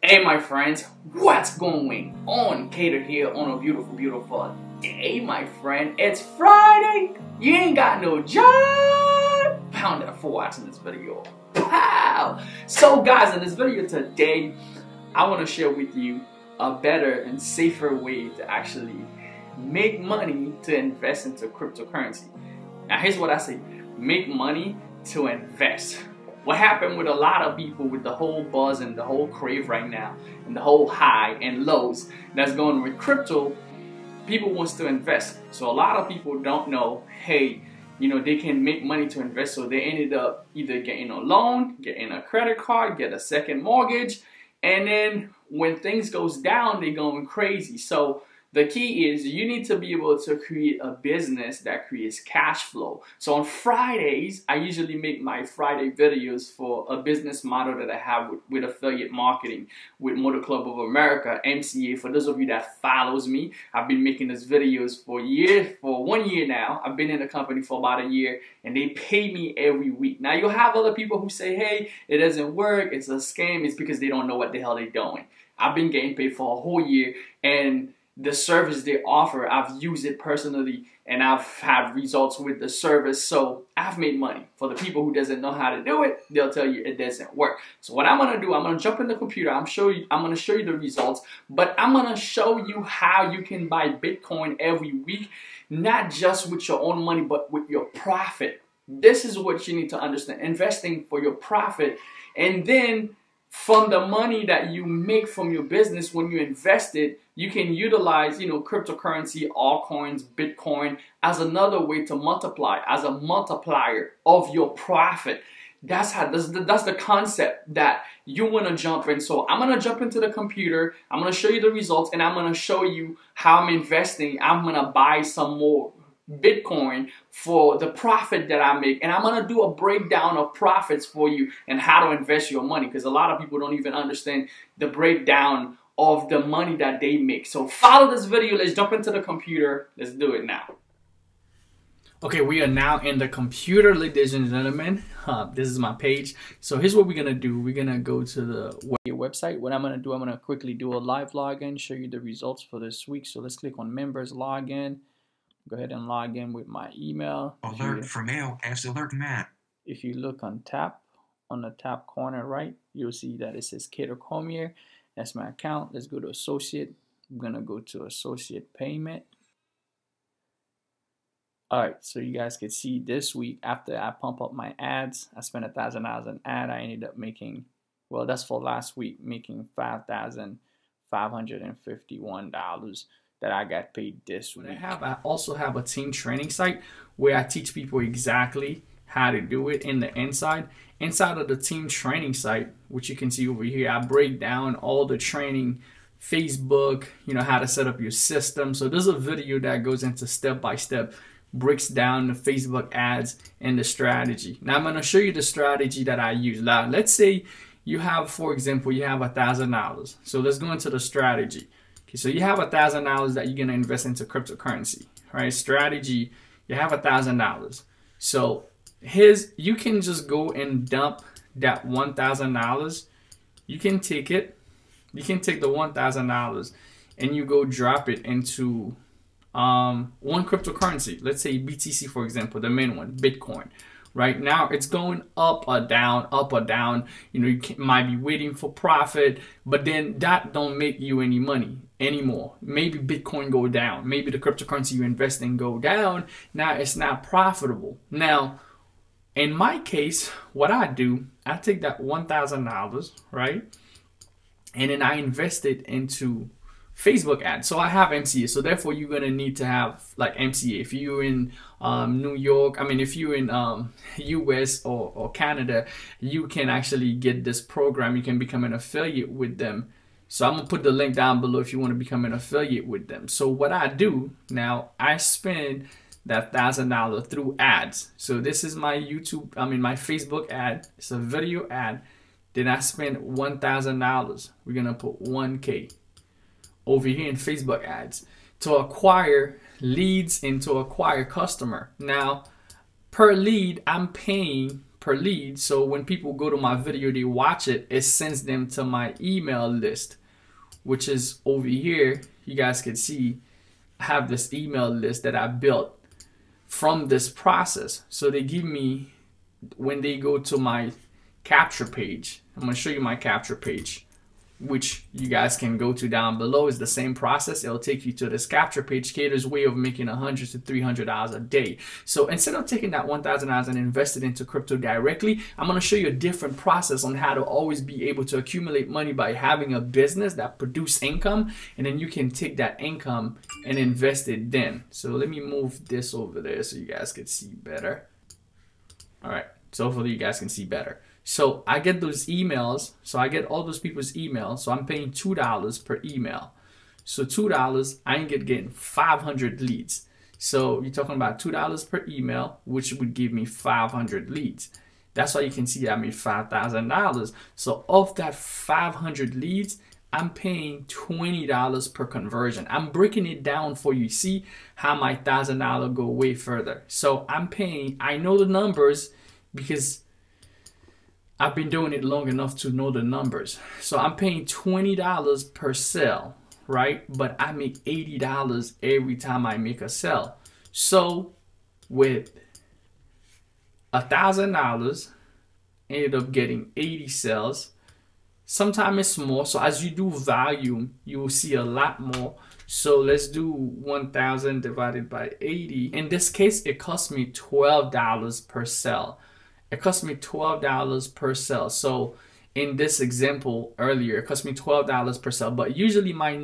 Hey my friends, what's going on? Keder here on a beautiful day, my friend. It's Friday. You ain't got no job. Pound that for watching this video. Pow! So guys, in this video today, I want to share with you a better and safer way to actually make money to invest into cryptocurrency. Now here's what I say. Make money to invest. What happened with a lot of people with the whole buzz and the whole crave right now and the whole high and lows that's going with crypto, people wants to invest. So a lot of people don't know, hey, you know, they can make money to invest. So they ended up either getting a loan, getting a credit card, get a second mortgage. And then when things goes down, they're going crazy. So the key is you need to be able to create a business that creates cash flow. So on Fridays, I usually make my Friday videos for a business model that I have with affiliate marketing with Motor Club of America, MCA. For those of you that follows me, I've been making these videos for 1 year now. I've been in the company for about a year and they pay me every week. Now you'll have other people who say, hey, it doesn't work, it's a scam. It's because they don't know what the hell they're doing. I've been getting paid for a whole year, and the service they offer, I've used it personally and I've had results with the service. So I've made money. For the people who doesn't know how to do it, they'll tell you it doesn't work. So what I'm gonna do, I'm gonna jump in the computer, I'm gonna show you the results, but I'm gonna show you how you can buy Bitcoin every week, not just with your own money, but with your profit. This is what you need to understand. Investing for your profit, and then from the money that you make from your business, when you invest it, you can utilize, you know, cryptocurrency, altcoins, Bitcoin as another way to multiply, as a multiplier of your profit. That's the concept that you want to jump in. So I'm going to jump into the computer. I'm going to show you the results, and I'm going to show you how I'm investing. I'm going to buy some more Bitcoin for the profit that I make, and I'm gonna do a breakdown of profits for you and how to invest your money, because a lot of people don't even understand the breakdown of the money that they make. So follow this video. Let's jump into the computer. Let's do it now. Okay, we are now in the computer, ladies and gentlemen. This is my page. So here's what we're gonna do. We're gonna go to the website. What I'm gonna do, I'm gonna quickly do a live login, show you the results for this week. So let's click on members login. Go ahead and log in with my email. Alert for mail as alert Matt. If you look on the top corner right, you'll see that it says Keder Cormier. That's my account. Let's go to associate. I'm gonna go to associate payment. All right, so you guys can see this week after I pump up my ads, I spent $1,000 an ad. I ended up making, well, that's for last week, making $5,551. that I got paid this week. I also have a team training site where I teach people exactly how to do it in the inside. Inside of the team training site, which you can see over here, I break down all the training, Facebook, you know, how to set up your system. So there's a video that goes into step by step, breaks down the Facebook ads and the strategy. Now I'm going to show you the strategy that I use. Now let's say you have, for example, you have $1,000. So let's go into the strategy. Okay, so you have $1,000 that you're gonna invest into cryptocurrency, right? Strategy, you have $1,000. So you can just go and dump that $1,000. You can take it, you can take the $1,000 and you go drop it into one cryptocurrency. Let's say BTC, for example, the main one, Bitcoin. Right now, it's going up or down, up or down. You know, you might be waiting for profit, but then that don't make you any money anymore. Maybe Bitcoin go down. Maybe the cryptocurrency you invest in go down. Now it's not profitable. Now, in my case, what I do, I take that $1,000, right? And then I invest it into Facebook ads. So I have MCA, so therefore you're gonna need to have like MCA. If you're in New York, if you're in US or Canada, you can actually get this program. You can become an affiliate with them. So I'm gonna put the link down below if you want to become an affiliate with them. So what I do now, I spend that $1,000 through ads. So this is my my Facebook ad. It's a video ad. Then I spend $1,000. We're gonna put 1K. Over here in Facebook ads to acquire leads and to acquire customer. Now, per lead, I'm paying per lead. So when people go to my video, they watch it, it sends them to my email list, which is over here. You guys can see I have this email list that I built from this process. So they give me, when they go to my capture page, I'm going to show you my capture page, which you guys can go to down below. Is the same process. It'll take you to this capture page. Keder's way of making $100 to $300 a day. So instead of taking that $1,000 and invest it into crypto directly, I'm going to show you a different process on how to always be able to accumulate money by having a business that produce income, and then you can take that income and invest it then. So let me move this over there so you guys can see better. All right, so hopefully you guys can see better. So I get those emails. So I get all those people's emails. So I'm paying $2 per email. So $2, I ain't getting 500 leads. So you're talking about $2 per email, which would give me 500 leads. That's why you can see I made $5,000. So of that 500 leads, I'm paying $20 per conversion. I'm breaking it down for you. See how my $1,000 go way further. So I'm paying, I know the numbers because I've been doing it long enough to know the numbers. So I'm paying $20 per sale, right? But I make $80 every time I make a sale. So with $1,000, ended up getting 80 sales. Sometimes it's more. So as you do volume, you will see a lot more. So let's do 1,000 divided by 80. In this case, it cost me $12 per sale. It cost me $12 per sale. So in this example earlier, it cost me $12 per sale. But usually my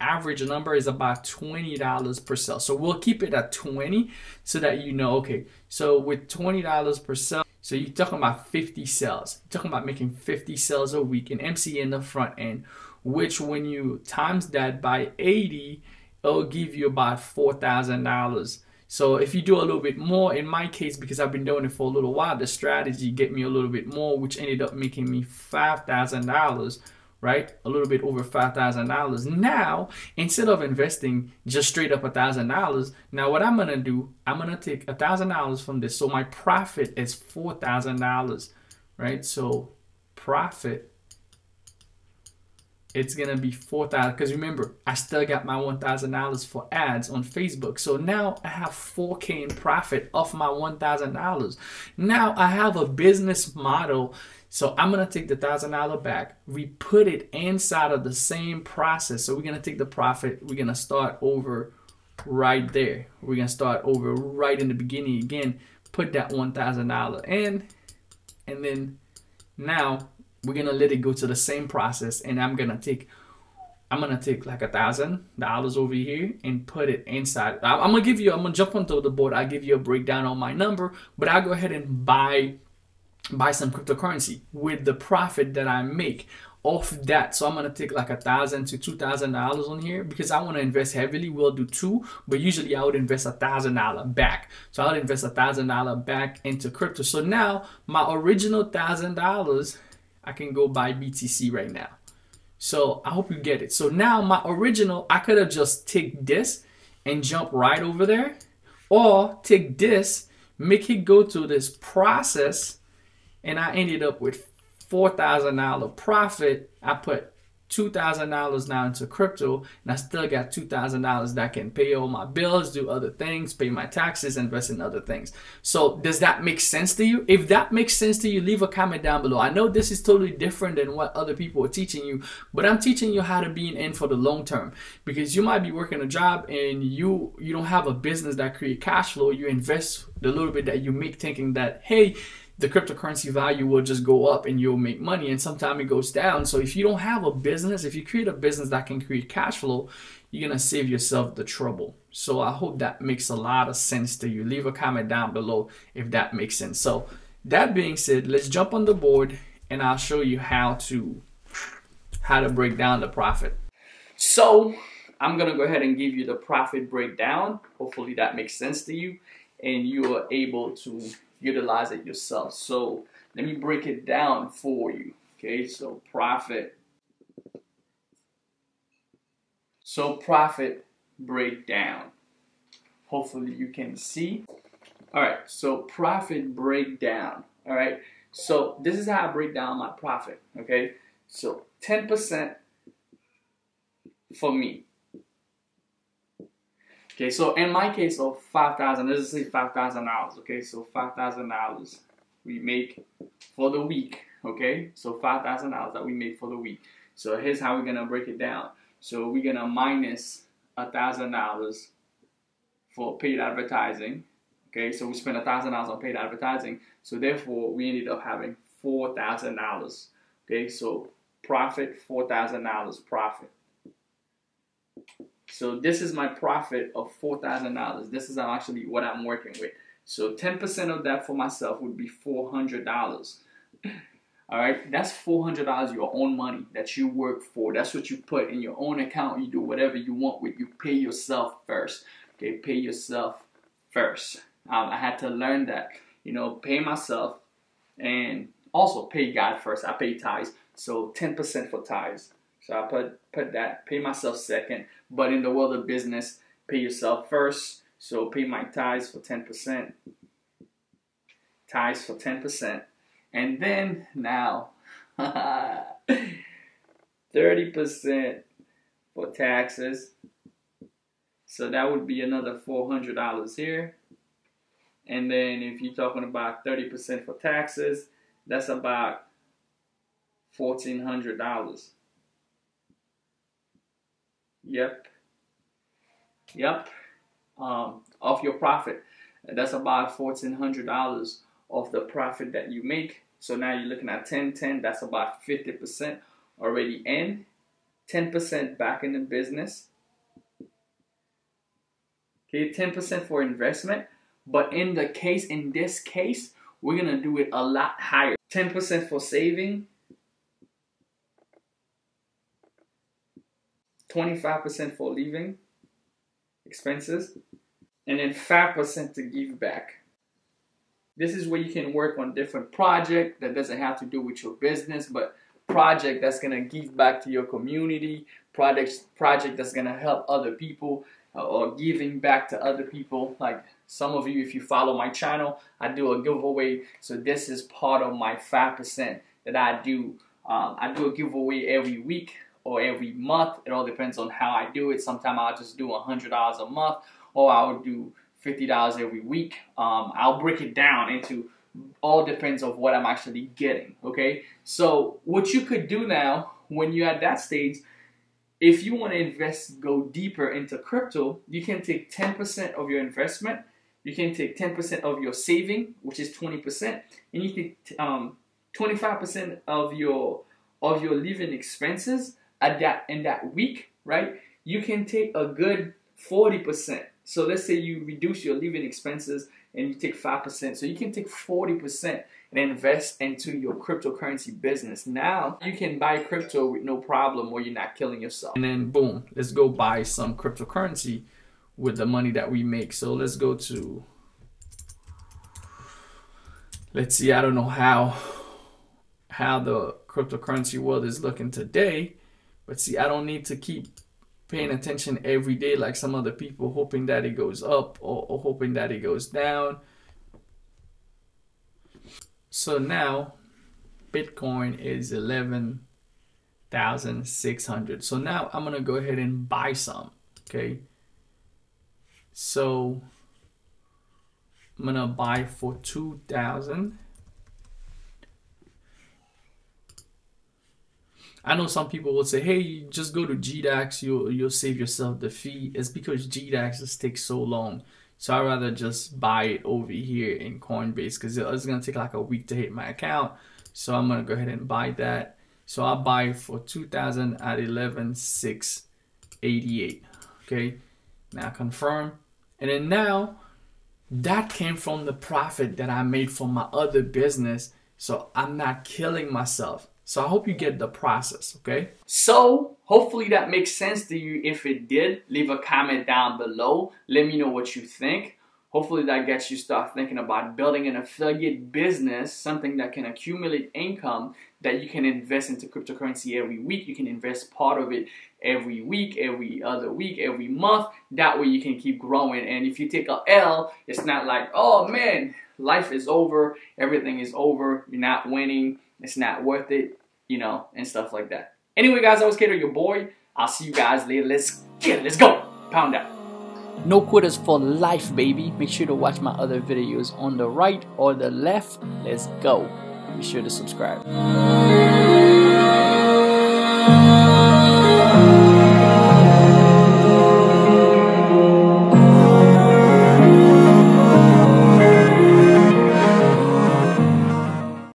average number is about $20 per sale. So we'll keep it at 20 so that you know, okay, so with $20 per sale, so you're talking about 50 sales. You're talking about making 50 sales a week in MCA in the front end, which when you times that by 80, it'll give you about $4,000. So if you do a little bit more, in my case, because I've been doing it for a little while, the strategy get me a little bit more, which ended up making me $5,000, right? A little bit over $5,000. Now, instead of investing just straight up $1,000, now what I'm gonna do, I'm gonna take $1,000 from this. So my profit is $4,000, right? So profit, it's gonna be $4,000, because remember, I still got my $1,000 for ads on Facebook. So now I have $4K in profit off my $1,000. Now I have a business model. So I'm gonna take the $1,000 back, we put it inside of the same process. So we're gonna take the profit, we're gonna start over right there. We're gonna start over right in the beginning again, put that $1,000 in, and then now we're gonna let it go to the same process, and I'm gonna take like $1,000 over here and put it inside. I'm gonna jump onto the board. I'll give you a breakdown on my number, but I'll go ahead and buy some cryptocurrency with the profit that I make off that. So I'm gonna take like $1,000 to $2,000 on here because I want to invest heavily. We'll do two, but usually I would invest $1,000 back. So I would invest $1,000 back into crypto. So now my original $1,000, I can go buy BTC right now. So I hope you get it. So now my original, I could have just take this and jump right over there, or take this, make it go to this process, and I ended up with $4,000 profit. I put $2,000 now into crypto, and I still got $2,000 that can pay all my bills, do other things, pay my taxes, invest in other things. So does that make sense to you? If that makes sense to you, leave a comment down below. I know this is totally different than what other people are teaching you, but I'm teaching you how to be in for the long term, because you might be working a job and you don't have a business that create cash flow. You invest the little bit that you make thinking that, hey, the cryptocurrency value will just go up and you'll make money, and sometimes it goes down. So if you don't have a business, if you create a business that can create cash flow, you're gonna save yourself the trouble. So I hope that makes a lot of sense to you. Leave a comment down below if that makes sense. So that being said, let's jump on the board and I'll show you how to break down the profit. So I'm gonna go ahead and give you the profit breakdown. Hopefully that makes sense to you and you are able to utilize it yourself. So let me break it down for you. Okay, so profit. So profit breakdown. Hopefully you can see. All right, so profit breakdown. All right. So this is how I break down my profit. Okay. So 10% for me. Okay. So in my case of $5,000, let's just say $5,000. Okay. So $5,000 we make for the week. Okay. So $5,000 that we make for the week. So here's how we're gonna break it down. So we're gonna minus $1,000 for paid advertising. Okay, so we spent $1,000 on paid advertising. So therefore, we ended up having $4,000. Okay, so profit, $4,000 profit. So this is my profit of $4,000. This is actually what I'm working with. So 10% of that for myself would be $400. All right, that's $400 your own money that you work for. That's what you put in your own account. You do whatever you want with. You pay yourself first. Okay, pay yourself first. I had to learn that, you know, pay myself and also pay God first. I pay tithes, so 10% for tithes. So I put that, pay myself second. But in the world of business, pay yourself first. So pay my tithes for 10%. Tithes for 10%. And then now, 30% for taxes. So that would be another $400 here. And then if you're talking about 30% for taxes, that's about $1,400. Yep. Off your profit. That's about $1,400 of the profit that you make. So now you're looking at 10, that's about 50% already in. 10% back in the business. Okay, 10% for investment. But in this case, we're gonna do it a lot higher. 10% for saving, 25% for living expenses, and then 5% to give back. This is where you can work on different projects that doesn't have to do with your business, but project that's gonna give back to your community, project that's gonna help other people, or giving back to other people. Like some of you, if you follow my channel, I do a giveaway. So this is part of my 5% that I do. I do a giveaway every week or every month. It all depends on how I do it. Sometimes I'll just do $100 a month, or I'll do $50 every week. I'll break it down into, all depends on what I'm actually getting. Okay, so what you could do now when you're at that stage, if you want to invest, go deeper into crypto, you can take 10% of your investment, you can take 10% of your saving, which is 20%, and you take 25% of your living expenses in that week, right? You can take a good 40%. So let's say you reduce your living expenses and you take 5%. So you can take 40% and invest into your cryptocurrency business. Now you can buy crypto with no problem, where you're not killing yourself. And then boom, let's go buy some cryptocurrency with the money that we make. So let's go to, let's see, I don't know how the cryptocurrency world is looking today, but see, I don't need to keep paying attention every day like some other people, hoping that it goes up or hoping that it goes down. So now Bitcoin is 11,600. So now I'm gonna go ahead and buy some. Okay, so I'm gonna buy for 2,000. I know some people will say, hey, just go to GDAX, you'll save yourself the fee. It's because GDAX just takes so long. So I'd rather just buy it over here in Coinbase, because it's gonna take like a week to hit my account. So I'm gonna go ahead and buy that. So I'll buy it for 2,000 at 11,688. Okay, now confirm. And then now that came from the profit that I made from my other business. So I'm not killing myself. So I hope you get the process, okay? So hopefully that makes sense to you. If it did, leave a comment down below. Let me know what you think. Hopefully that gets you start thinking about building an affiliate business, something that can accumulate income that you can invest into cryptocurrency every week. You can invest part of it every week, every other week, every month. That way you can keep growing. And if you take a L, it's not like, oh man, life is over, everything is over, you're not winning, it's not worth it, you know, and stuff like that. Anyway, guys, I was Keder, your boy. I'll see you guys later. Let's get it. Let's go. Pound out. No quitters for life, baby. Make sure to watch my other videos on the right or the left. Let's go. Be sure to subscribe.